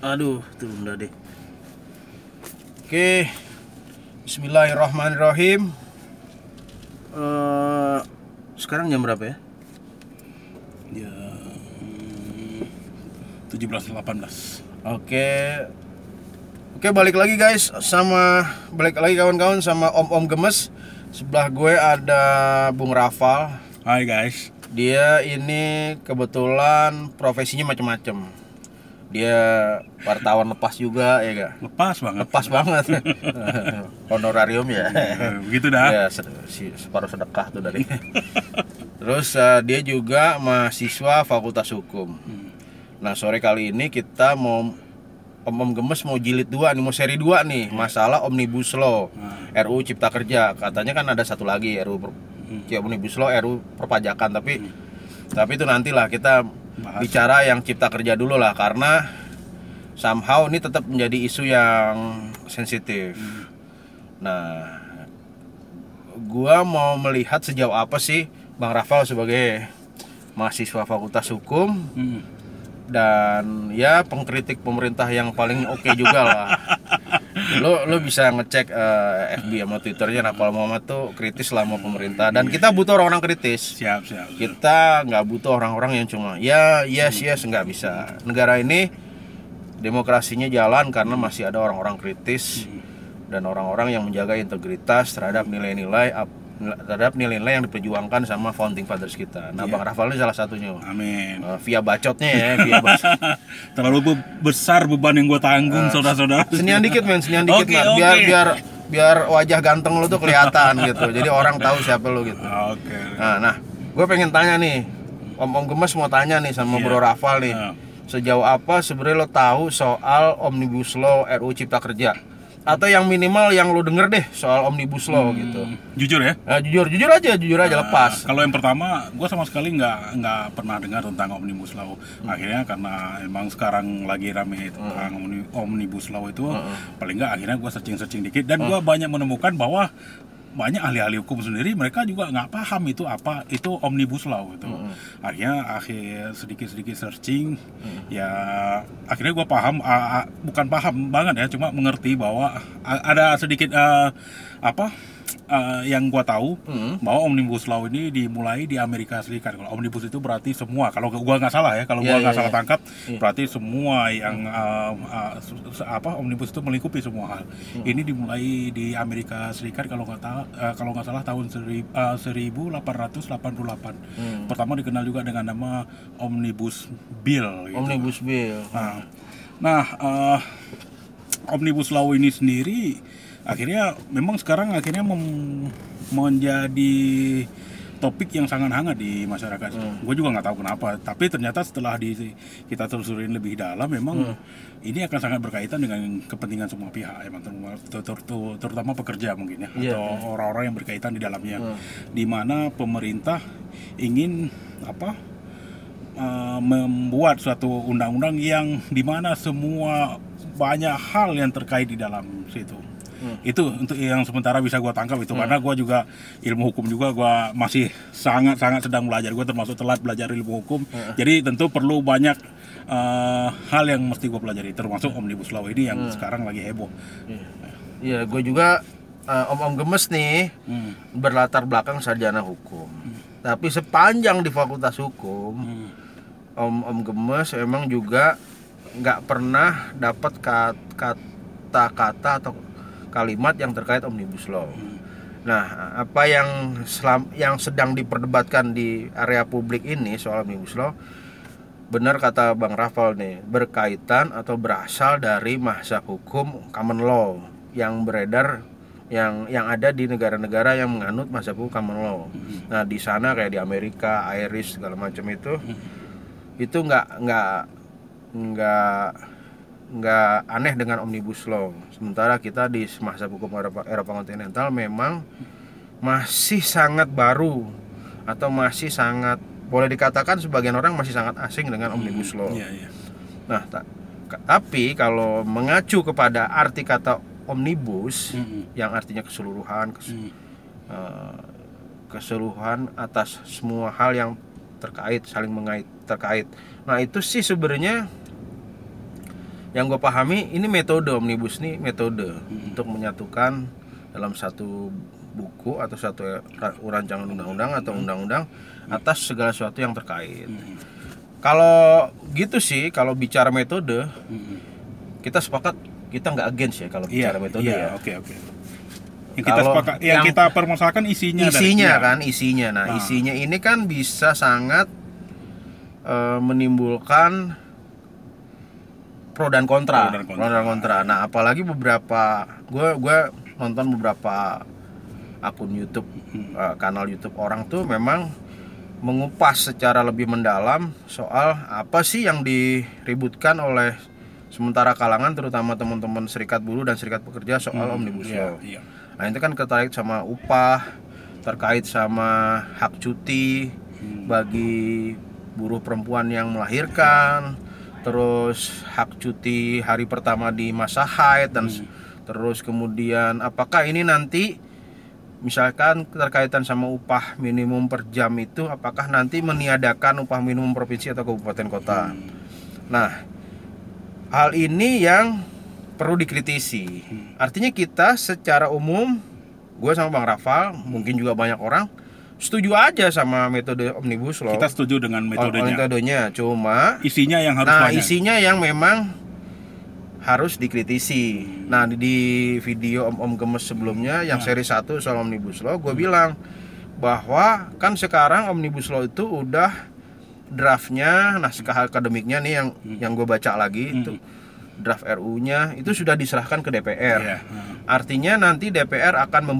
Aduh, tuh udah deh. Oke, Bismillahirrahmanirrahim. Sekarang jam berapa ya? Ya 17.18. Oke, balik lagi guys, balik lagi kawan-kawan sama Om Gemes. Sebelah gue ada Bung Rafal. Hai guys. Dia ini kebetulan profesinya macam-macam. Dia wartawan lepas juga, ya gak? Lepas banget. Lepas banget. Honorarium ya. Begitu dah. Ya, separuh sedekah tuh dari. Terus dia juga mahasiswa Fakultas Hukum. Nah, sore kali ini kita mau Om Gemes mau jilid 2 nih, mau seri 2 nih, masalah Omnibus Law, RUU Cipta Kerja. Katanya kan ada satu lagi Omnibus Law, RUU perpajakan, tapi itu nantilah kita bahas. Bicara yang Cipta Kerja dulu lah, karena somehow ini tetap menjadi isu yang sensitif. Nah, gua mau melihat sejauh apa sih Bang Rafal sebagai mahasiswa Fakultas Hukum dan ya pengkritik pemerintah yang paling oke juga lah. Lo bisa ngecek FB sama Twitternya. Nah, kalau Muhammad tuh kritis lah sama pemerintah, dan kita butuh orang-orang kritis. Siap. Kita nggak butuh orang-orang yang cuma yes nggak bisa. Negara ini demokrasinya jalan karena masih ada orang-orang kritis dan orang-orang yang menjaga integritas terhadap nilai-nilai yang diperjuangkan sama founding fathers kita. Nah, Bang Rafal ini salah satunya. Amin. Via bacotnya ya, via bacot. Terlalu besar beban yang gue tanggung, saudara-saudara. Senian dikit Okay. biar wajah ganteng lu tuh kelihatan gitu. Jadi orang tahu siapa lu gitu. Oke. Nah, gue pengen tanya nih, Om Gemes mau tanya nih sama Bro Rafal nih. Sejauh apa sebenarnya lo tahu soal Omnibus Law RUU Cipta Kerja? Atau yang minimal yang lo denger deh soal Omnibus Law gitu. Jujur ya? Jujur aja lepas. Kalau yang pertama, gue sama sekali nggak pernah dengar tentang Omnibus Law. Akhirnya karena emang sekarang lagi rame tentang Omnibus Law itu, paling nggak akhirnya gue searching dikit, dan gue banyak menemukan bahwa banyak ahli-ahli hukum sendiri mereka juga nggak paham itu Omnibus Law itu. Akhirnya sedikit searching, ya akhirnya gue paham, bukan paham banget ya, cuma mengerti bahwa ada sedikit yang gue tahu bahwa Omnibus Law ini dimulai di Amerika Serikat. Kalau Omnibus itu berarti semua, kalau gue nggak salah ya, kalau gue nggak salah tangkap, berarti semua yang Omnibus itu melingkupi semua hal. Ini dimulai di Amerika Serikat kalau nggak salah tahun 1888. Pertama dikenal juga dengan nama Omnibus Bill gitu. Omnibus Bill. Nah, Omnibus Law ini sendiri akhirnya memang sekarang menjadi topik yang sangat hangat di masyarakat. Gue juga nggak tahu kenapa, tapi ternyata setelah kita telusurin lebih dalam, memang ini akan sangat berkaitan dengan kepentingan semua pihak, emang terutama pekerja mungkin ya, atau orang-orang yang berkaitan di dalamnya, di mana pemerintah ingin membuat suatu undang-undang yang dimana semua banyak hal yang terkait di dalam situ. Itu untuk yang sementara bisa gue tangkap itu, karena gue juga ilmu hukum juga, gue masih sangat sedang belajar. Gue termasuk telat belajar ilmu hukum, jadi tentu perlu banyak hal yang mesti gue pelajari, termasuk Omnibus Law ini yang sekarang lagi heboh. Iya, gue juga Om Gemes nih berlatar belakang sarjana hukum, tapi sepanjang di Fakultas Hukum, Om Gemes emang juga nggak pernah dapat kata-kata atau kalimat yang terkait Omnibus Law. Nah, apa yang sedang diperdebatkan di area publik ini soal Omnibus Law, benar kata Bang Rafal nih, berkaitan atau berasal dari mazhab hukum common law yang beredar, yang ada di negara-negara yang menganut mazhab hukum common law. Nah, di sana kayak di Amerika, Irish segala macam itu nggak aneh dengan Omnibus Law. Sementara kita di mazhab hukum Eropa kontinental memang masih sangat baru, atau masih sangat, boleh dikatakan sebagian orang masih sangat asing dengan Omnibus Law. Nah, tapi kalau mengacu kepada arti kata omnibus, yang artinya keseluruhan, keseluruhan atas semua hal yang terkait, saling terkait. Nah, itu sih sebenarnya yang gue pahami ini metode omnibus nih, metode untuk menyatukan dalam satu buku atau satu rancangan undang-undang atau undang-undang atas segala sesuatu yang terkait. Kalau gitu sih, kalau bicara metode, kita sepakat kita nggak against ya kalau bicara metode ya. Oke. Yang kita sepakat, yang kita permasalahkan isinya kan, isinya. Nah, isinya ini kan bisa sangat menimbulkan pro dan kontra. Nah, apalagi beberapa gue nonton beberapa akun YouTube, kanal YouTube orang tuh memang mengupas secara lebih mendalam soal apa sih yang diributkan oleh sementara kalangan, terutama teman-teman serikat buruh dan serikat pekerja soal Omnibus Law. Nah, itu kan terkait sama upah, terkait sama hak cuti bagi buruh perempuan yang melahirkan, terus hak cuti hari pertama di masa haid, dan terus kemudian apakah ini nanti misalkan terkaitan sama upah minimum per jam itu, apakah nanti meniadakan upah minimum provinsi atau kabupaten kota. Nah, hal ini yang perlu dikritisi. Artinya kita secara umum, gue sama Bang Rafal, mungkin juga banyak orang setuju aja sama metode Omnibus Law. Kita setuju dengan metodenya. Cuma isinya yang harus isinya yang memang harus dikritisi. Nah, di video Om Gemes sebelumnya yang seri 1 soal Omnibus Law, gue bilang bahwa kan sekarang Omnibus Law itu udah draftnya, naskah akademiknya nih yang gue baca lagi itu draft RU-nya itu sudah diserahkan ke DPR. Artinya nanti DPR akan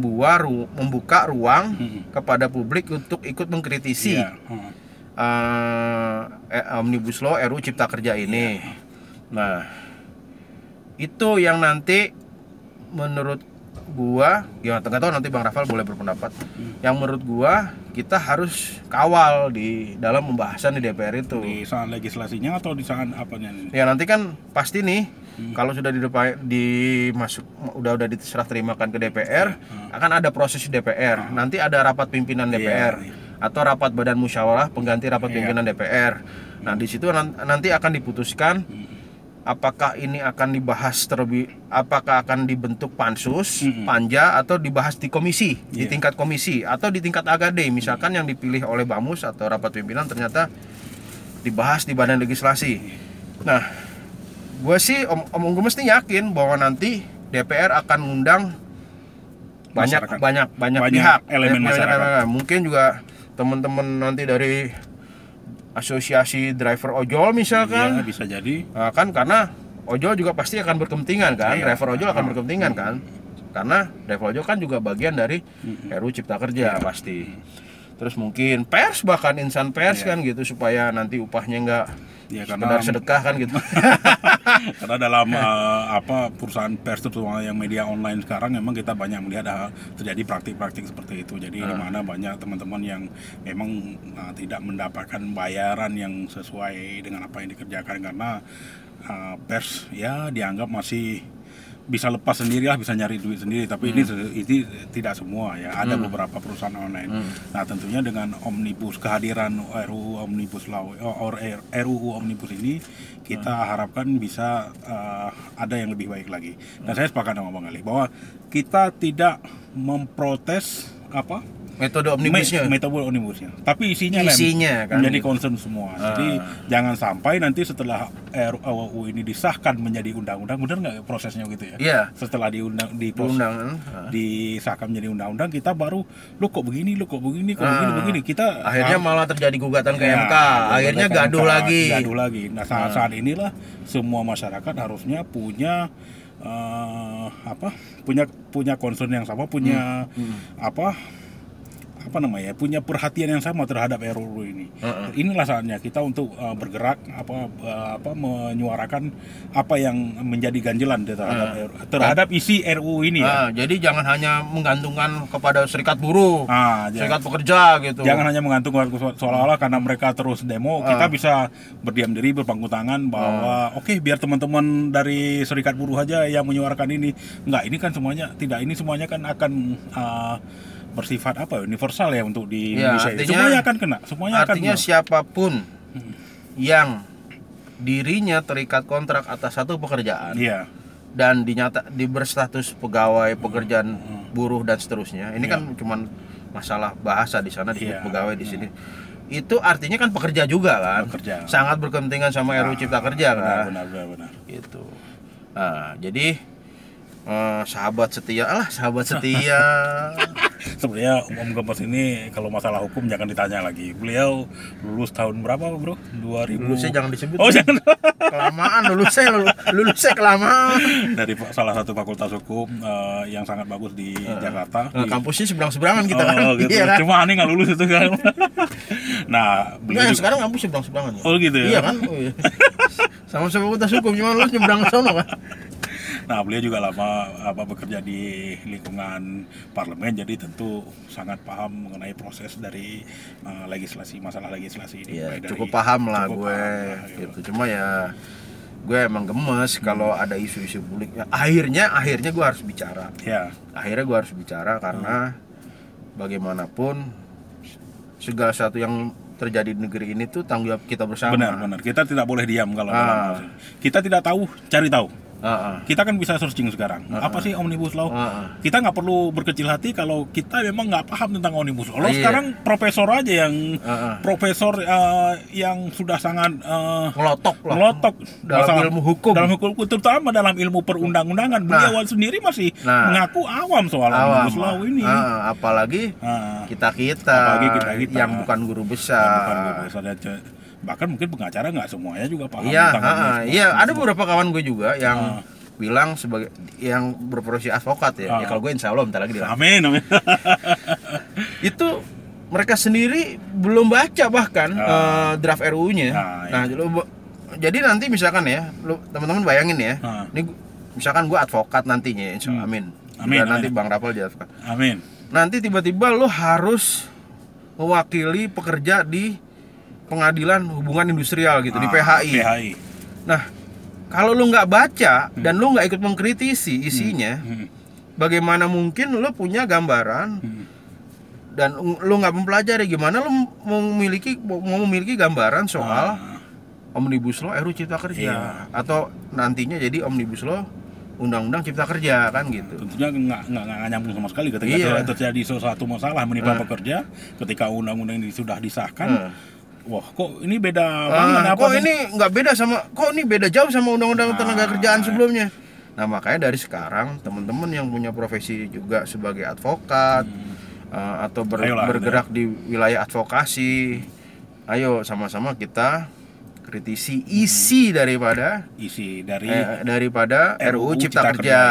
membuka ruang kepada publik untuk ikut mengkritisi Omnibus Law RU Cipta Kerja ini. Nah, itu yang nanti menurut gua, ya nggak tahu nanti Bang Rafal boleh berpendapat. Yang menurut gua kita harus kawal di dalam pembahasan di DPR itu. Di saat legislasinya atau di saat apanya? Ya nanti kan pasti nih kalau sudah udah diserah terimakan ke DPR, akan ada proses di DPR. Nanti ada rapat pimpinan DPR atau rapat badan musyawarah pengganti rapat pimpinan DPR. Nah, di situ nanti akan diputuskan apakah ini akan dibahas apakah akan dibentuk pansus, panja, atau dibahas di komisi, di tingkat komisi, atau di tingkat AGD, misalkan yang dipilih oleh Bamus atau rapat pimpinan ternyata dibahas di badan legislasi. Nah, gue sih Om Gemes nih yakin bahwa nanti DPR akan mengundang banyak pihak, elemen masyarakat. Mungkin juga teman-teman nanti dari asosiasi driver ojol misalkan, bisa jadi. Kan karena ojol juga pasti akan berkepentingan kan, driver ojol akan berkepentingan kan, karena driver ojol kan juga bagian dari RU Cipta Kerja pasti. Terus mungkin pers, bahkan insan pers kan gitu, supaya nanti upahnya nggak sekedar sedekah kan gitu. Karena dalam perusahaan pers, terutama yang media online sekarang, memang kita banyak melihat terjadi praktik-praktik seperti itu. Jadi di mana banyak teman-teman yang memang tidak mendapatkan bayaran yang sesuai dengan apa yang dikerjakan, karena pers ya dianggap masih bisa lepas sendiri lah, bisa nyari duit sendiri. Tapi ini tidak semua ya, ada beberapa perusahaan online. Nah, tentunya dengan kehadiran RUU Omnibus Law RUU Omnibus ini, kita harapkan bisa ada yang lebih baik lagi. Dan saya sepakat sama Bang Ali bahwa kita tidak memprotes metode omnibusnya, tapi isinya kan menjadi concern semua. Jadi jangan sampai nanti setelah RUU ini disahkan menjadi undang-undang, benar nggak prosesnya gitu ya? Iya. Setelah disahkan menjadi undang-undang, kita baru kok begini, kita akhirnya malah terjadi gugatan ke MK, akhirnya gaduh lagi. Nah, saat inilah semua masyarakat harusnya punya punya concern yang sama, punya punya perhatian yang sama terhadap RUU ini. Inilah saatnya kita untuk bergerak, menyuarakan apa yang menjadi ganjelan terhadap isi RUU ini. Jadi jangan hanya menggantungkan kepada serikat buruh, serikat pekerja gitu. Jangan hanya menggantung seolah-olah karena mereka terus demo, kita bisa berdiam diri, berpangku tangan bahwa oke, biar teman-teman dari serikat buruh aja yang menyuarakan ini. Enggak, ini kan semuanya tidak, ini semuanya kan akan bersifat universal ya untuk di Indonesia. Artinya, semuanya akan kena, siapapun yang dirinya terikat kontrak atas satu pekerjaan Iya. dan di berstatus pegawai, pekerjaan buruh dan seterusnya. Ini kan cuman masalah bahasa di sana disebut pegawai di sini. Itu artinya kan pekerja juga kan. Pekerja. Sangat berkepentingan sama RUU Cipta Kerja kan. Benar. Gitu. Nah, jadi sahabat setia Sebenarnya Om Gembes ini kalau masalah hukum jangan ditanya lagi. Beliau lulus tahun berapa, Bro? 2000. Lulusnya jangan disebut. Oh, jangan. Kelamaan lulusnya kelamaan. Dari salah satu fakultas hukum yang sangat bagus di Jakarta. Kampusnya seberang-seberangan kita kan. Gitu. Iya kan? Cuma aneh nggak lulus itu kan. Nah, beliau juga... sekarang kampus seberang-seberangan ya. Oh gitu ya. Iya kan? Oh, iya. Sama-sama fakultas hukum cuma lulus nyebrang ke sono kan. Nah, beliau juga lama bekerja di lingkungan parlemen, jadi tentu sangat paham mengenai proses dari masalah legislasi ini. Ya, cukup paham lah gue, gitu. Cuma ya gue emang gemes kalau ada isu-isu publik. Akhirnya gue harus bicara. Ya. Akhirnya gue harus bicara karena bagaimanapun segala sesuatu yang terjadi di negeri ini tuh tanggung jawab kita bersama. Benar. Kita tidak boleh diam kalau kita tidak tahu, cari tahu. Kita kan bisa searching sekarang. Apa sih Omnibus Law? Kita nggak perlu berkecil hati kalau kita memang nggak paham tentang Omnibus Law. Sekarang profesor aja yang yang sudah sangat ngelotok dalam ilmu hukum. Dalam hukum, terutama dalam ilmu perundang-undangan. Beliau sendiri masih mengaku awam soal Omnibus Law ini. Apalagi kita yang bukan guru besar. Bahkan mungkin pengacara nggak semuanya juga paham. Iya, ada beberapa kawan gue juga yang bilang sebagai yang berprofesi advokat ya. Ya kalau gue insya Allah bentar lagi Amin. Itu mereka sendiri belum baca bahkan draft RUU-nya. Jadi nanti misalkan ya, teman-teman bayangin ya. Ini misalkan gue advokat nantinya, insya Allah, amin. Nanti Bang Rafal jadi advokat. Amin. Nanti tiba-tiba lo harus mewakili pekerja di pengadilan hubungan industrial gitu di PHI. Nah, kalau lu nggak baca dan lu nggak ikut mengkritisi isinya, bagaimana mungkin lu punya gambaran dan lu nggak mempelajari gimana lu mau memiliki gambaran soal Omnibus Law RUU Cipta Kerja atau nantinya jadi Omnibus Law Undang-Undang Cipta Kerja kan gitu. Tentunya nggak nyambung sama sekali ketika terjadi sesuatu masalah menimpa pekerja ketika undang-undang ini sudah disahkan. Wah, kok ini beda banget? Kok ini nggak beda kok ini beda jauh sama undang-undang tenaga kerjaan sebelumnya. Nah, makanya dari sekarang teman-teman yang punya profesi juga sebagai advokat atau bergerak di wilayah advokasi, ayo sama-sama kita kritisi isi daripada RUU Cipta Kerja.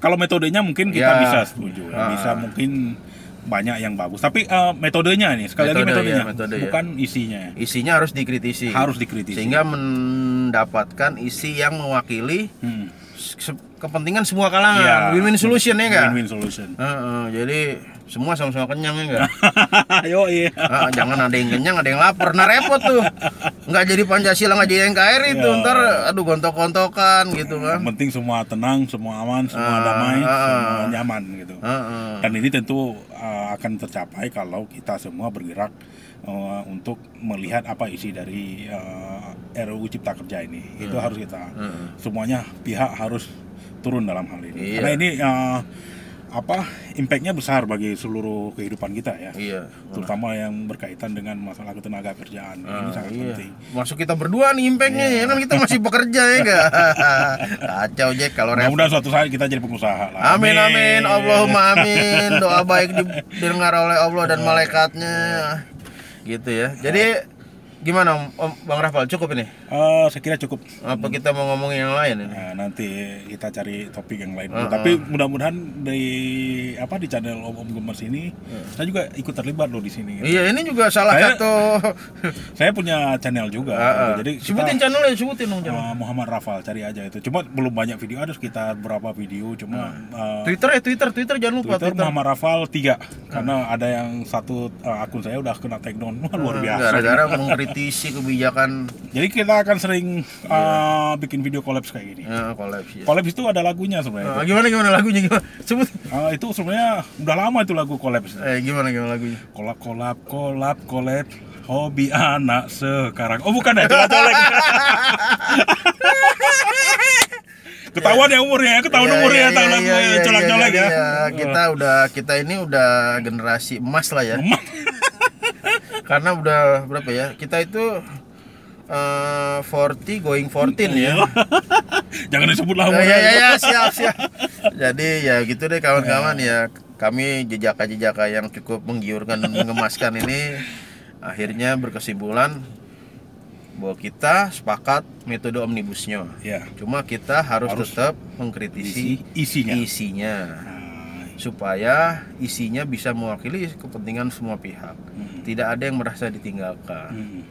Kalau metodenya mungkin kita bisa setuju, bisa mungkin banyak yang bagus, tapi metodenya nih sekali lagi metodenya, bukan isinya. Isinya harus dikritisi sehingga mendapatkan isi yang mewakili kepentingan semua kalangan. Win-win solution ya enggak? Win-win solution. Jadi semua sama-sama kenyang ya enggak? Yo iya. Jangan ada yang kenyang, ada yang lapar. Nah repot tuh. Nggak jadi Pancasila, nggak jadi NKRI itu. Ntar aduh gontok-gontokan gitu kan. Penting semua tenang, semua aman, semua damai, semua nyaman gitu. Dan ini tentu akan tercapai kalau kita semua bergerak untuk melihat apa isi dari RUU Cipta Kerja ini. Itu harus kita semuanya pihak harus turun dalam hal ini. Karena ini impactnya besar bagi seluruh kehidupan kita ya. Terutama yang berkaitan dengan masalah ketenaga kerjaan. Ini sangat penting. Masuk kita berdua nih impactnya ya kan, kita masih bekerja ya enggak? Kacau Jack kalau mudah-mudahan suatu saat kita jadi pengusaha lah. Amin amin, Allahumma amin. Doa baik didengar oleh Allah dan malaikatnya. Gitu ya. Jadi gimana Bang Rafal, cukup ini? Saya kira cukup. Apa kita mau ngomongin yang lain ini? Nah, nanti kita cari topik yang lain. Tapi mudah-mudahan di channel Om Gembes ini saya juga ikut terlibat loh di sini. Iya, ini juga salah satu. Saya punya channel juga. Jadi sebutin channelnya, sebutin dong channel. Muhammad Rafal, cari aja itu. Cuma belum banyak video, ada sekitar berapa video. Cuma Twitter jangan lupa. Twitter Muhammad Rafal 3. Karena ada yang satu akun saya udah kena take down. Luar biasa. Gara-gara mengkritisi kebijakan. Jadi kita akan sering bikin video collabs kayak gini. Collabs. Collabs itu ada lagunya sebenarnya. Gimana lagunya? Sebut. Itu sebenarnya udah lama itu lagu collabs. Gimana lagunya? Collab. Hobi anak sekarang. Oh bukan ya, colek-colek. Ketahuan ya umurnya, ketahuan umurnya, colek-colek ya. Kita ini udah generasi emas lah ya. Karena udah berapa ya? Kita itu 40 going 14 ya. Jangan disebut lah umurnya. Ya, siap. Jadi ya gitu deh kawan-kawan ya. Kami jejaka-jejaka yang cukup menggiurkan dan mengemaskan ini akhirnya berkesimpulan bahwa kita sepakat metode omnibusnya. Ya. Cuma kita harus tetap mengkritisi isinya. Supaya isinya bisa mewakili kepentingan semua pihak. Tidak ada yang merasa ditinggalkan.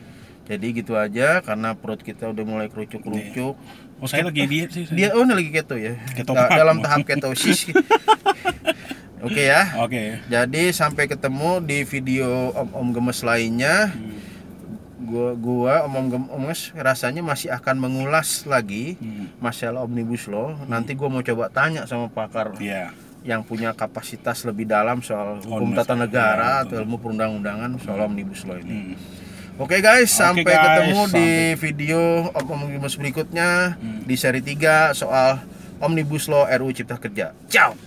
Jadi gitu aja, karena perut kita udah mulai kerucuk-kerucuk. Oh, saya lagi diet sih. Ini lagi keto ya. Dalam tahap ketosis. Oke ya. Oke. Jadi sampai ketemu di video Om Gemes lainnya. Gua Om Gemes rasanya masih akan mengulas lagi masalah Omnibus Law. Nanti gua mau coba tanya sama pakar yang punya kapasitas lebih dalam soal hukum tata negara atau ilmu perundang-undangan soal Omnibus Law ini. Oke guys, sampai ketemu di video Om Gemes berikutnya di seri 3 soal Omnibus Law RUU Cipta Kerja. Ciao.